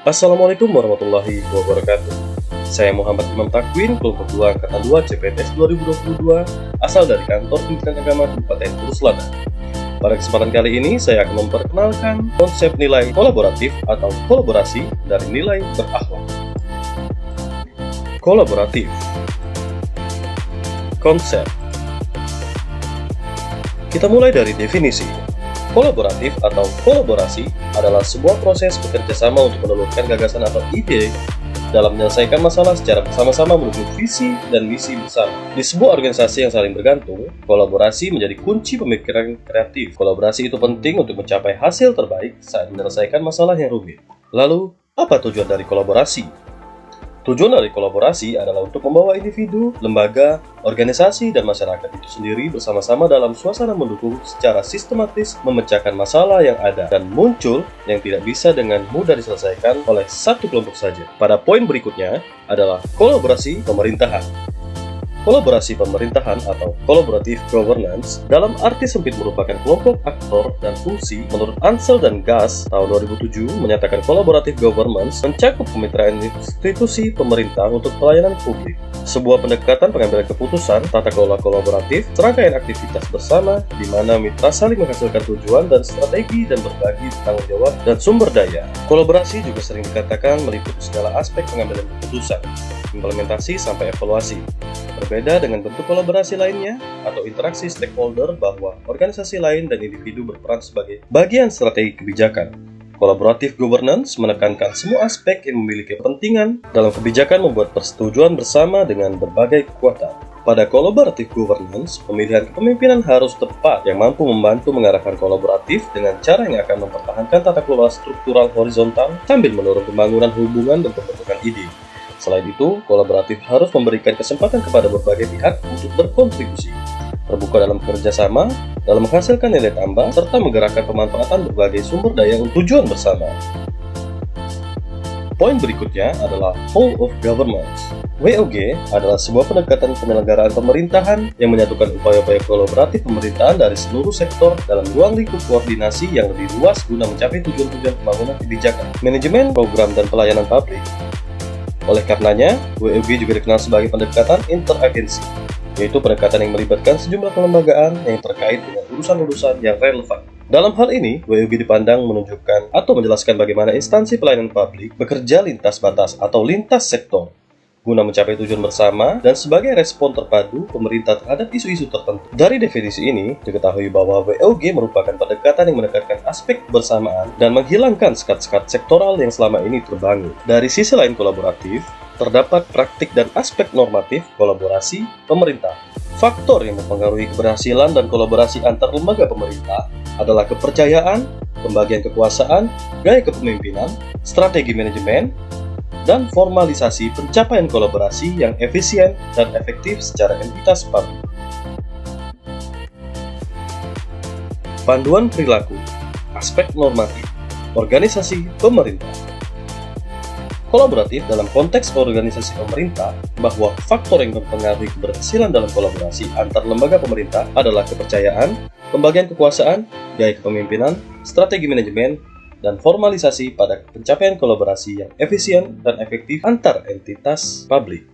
Assalamualaikum warahmatullahi wabarakatuh. Saya Muhammad Imam Takwin, kelompok 2 Angkatan 2 CPNS 2022, asal dari Kantor Kementerian Agama Kabupaten Kudus Selatan. Pada kesempatan kali ini, saya akan memperkenalkan konsep nilai kolaboratif atau kolaborasi dari nilai berakhlak. Kolaboratif. Konsep. Kita mulai dari definisi. Kolaboratif atau kolaborasi adalah sebuah proses bekerja sama untuk menelurkan gagasan atau ide dalam menyelesaikan masalah secara bersama-sama menuju visi dan misi bersama. Di sebuah organisasi yang saling bergantung, kolaborasi menjadi kunci pemikiran kreatif. Kolaborasi itu penting untuk mencapai hasil terbaik saat menyelesaikan masalah yang rumit. Lalu, apa tujuan dari kolaborasi? Tujuan dari kolaborasi adalah untuk membawa individu, lembaga, organisasi, dan masyarakat itu sendiri bersama-sama dalam suasana mendukung secara sistematis memecahkan masalah yang ada dan muncul yang tidak bisa dengan mudah diselesaikan oleh satu kelompok saja. Pada poin berikutnya adalah kolaborasi pemerintahan. Kolaborasi pemerintahan atau collaborative governance dalam arti sempit merupakan kelompok aktor dan fungsi. Menurut Ansel dan Gass tahun 2007 menyatakan collaborative governance mencakup kemitraan institusi pemerintah untuk pelayanan publik, sebuah pendekatan pengambilan keputusan, tata kelola kolaboratif, serangkaian aktivitas bersama di mana mitra saling menghasilkan tujuan dan strategi dan berbagi tanggung jawab dan sumber daya. Kolaborasi juga sering dikatakan meliputi segala aspek pengambilan keputusan, implementasi sampai evaluasi. Berbeda dengan bentuk kolaborasi lainnya atau interaksi stakeholder bahwa organisasi lain dan individu berperan sebagai bagian strategi kebijakan. Collaborative governance menekankan semua aspek yang memiliki kepentingan dalam kebijakan membuat persetujuan bersama dengan berbagai kekuatan. Pada collaborative governance, pemilihan kepemimpinan harus tepat yang mampu membantu mengarahkan kolaboratif dengan cara yang akan mempertahankan tata kelola struktural horizontal sambil mendorong pembangunan hubungan dan pembentukan ide. Selain itu, kolaboratif harus memberikan kesempatan kepada berbagai pihak untuk berkontribusi, terbuka dalam kerjasama, dalam menghasilkan nilai tambah, serta menggerakkan pemanfaatan berbagai sumber daya untuk tujuan bersama. Poin berikutnya adalah Whole of Governance. WOG adalah sebuah pendekatan penyelenggaraan pemerintahan yang menyatukan upaya-upaya kolaboratif pemerintahan dari seluruh sektor dalam ruang lingkup koordinasi yang lebih luas guna mencapai tujuan-tujuan pembangunan kebijakan, manajemen, program, dan pelayanan publik. Oleh karenanya, WOG juga dikenal sebagai pendekatan interagensi, yaitu pendekatan yang melibatkan sejumlah kelembagaan yang terkait dengan urusan-urusan yang relevan. Dalam hal ini, WOG dipandang menunjukkan atau menjelaskan bagaimana instansi pelayanan publik bekerja lintas batas atau lintas sektor, guna mencapai tujuan bersama dan sebagai respon terpadu pemerintah terhadap isu-isu tertentu. Dari definisi ini, diketahui bahwa WOG merupakan pendekatan yang menekankan aspek bersamaan dan menghilangkan sekat-sekat sektoral yang selama ini terbangun. Dari sisi lain kolaboratif, terdapat praktik dan aspek normatif kolaborasi pemerintah. Faktor yang mempengaruhi keberhasilan dan kolaborasi antar lembaga pemerintah adalah kepercayaan, pembagian kekuasaan, gaya kepemimpinan, strategi manajemen, dan formalisasi pencapaian kolaborasi yang efisien dan efektif secara entitas publik. Panduan perilaku, aspek normatif, organisasi pemerintah. Kolaboratif dalam konteks organisasi pemerintah, bahwa faktor yang mempengaruhi keberhasilan dalam kolaborasi antar lembaga pemerintah adalah kepercayaan, pembagian kekuasaan, gaya kepemimpinan, strategi manajemen, dan formalisasi pada pencapaian kolaborasi yang efisien dan efektif antar entitas publik.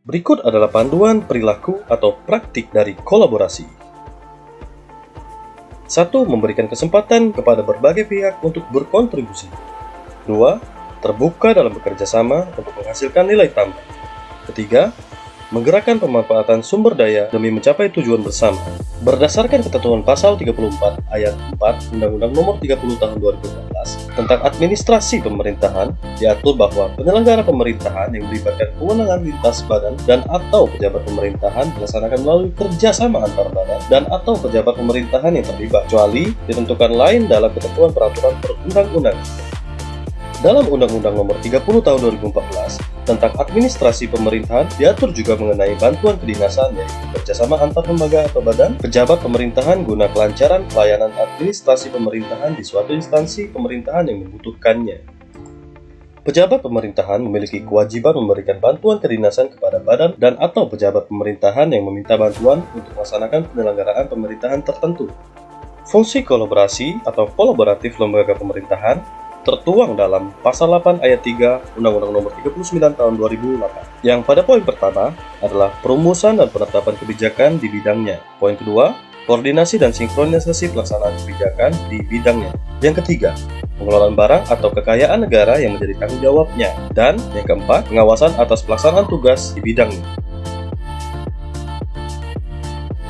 Berikut adalah panduan perilaku atau praktik dari kolaborasi. 1. Memberikan kesempatan kepada berbagai pihak untuk berkontribusi. 2. Terbuka dalam bekerja sama untuk menghasilkan nilai tambah. 3. Menggerakkan pemanfaatan sumber daya demi mencapai tujuan bersama. Berdasarkan ketentuan pasal 34 ayat 4 Undang-Undang Nomor 30 Tahun 2014 tentang administrasi pemerintahan, diatur bahwa penyelenggara pemerintahan yang melibatkan kewenangan lintas badan dan atau pejabat pemerintahan dilaksanakan melalui kerjasama antar badan dan atau pejabat pemerintahan yang terlibat, kecuali ditentukan lain dalam ketentuan peraturan perundang-undangan. Dalam Undang-Undang Nomor 30 Tahun 2014 tentang administrasi pemerintahan diatur juga mengenai bantuan kedinasan, yaitu kerjasama antar lembaga atau badan pejabat pemerintahan guna kelancaran pelayanan administrasi pemerintahan di suatu instansi pemerintahan yang membutuhkannya. Pejabat pemerintahan memiliki kewajiban memberikan bantuan kedinasan kepada badan dan atau pejabat pemerintahan yang meminta bantuan untuk melaksanakan penyelenggaraan pemerintahan tertentu. Fungsi kolaborasi atau kolaboratif lembaga pemerintahan tertuang dalam Pasal 8 Ayat 3 Undang-Undang Nomor 39 Tahun 2008. Yang pada poin pertama adalah perumusan dan penetapan kebijakan di bidangnya. Poin kedua, koordinasi dan sinkronisasi pelaksanaan kebijakan di bidangnya. Yang ketiga, pengelolaan barang atau kekayaan negara yang menjadi tanggung jawabnya. Dan yang keempat, pengawasan atas pelaksanaan tugas di bidangnya.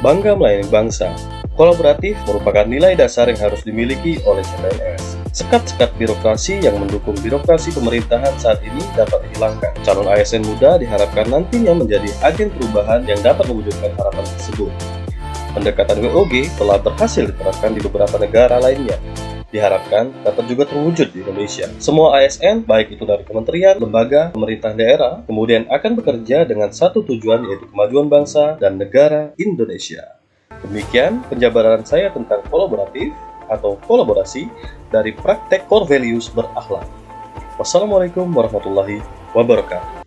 Bangga melayani bangsa. Kolaboratif merupakan nilai dasar yang harus dimiliki oleh CPNS. Sekat-sekat birokrasi yang mendukung birokrasi pemerintahan saat ini dapat dihilangkan. Calon ASN muda diharapkan nantinya menjadi agen perubahan yang dapat mewujudkan harapan tersebut. Pendekatan WOG telah berhasil diterapkan di beberapa negara lainnya. Diharapkan dapat juga terwujud di Indonesia. Semua ASN, baik itu dari kementerian, lembaga, pemerintah daerah, kemudian akan bekerja dengan satu tujuan, yaitu kemajuan bangsa dan negara Indonesia. Demikian penjabaran saya tentang kolaboratif atau kolaborasi dari praktek core values berakhlak. Wassalamualaikum warahmatullahi wabarakatuh.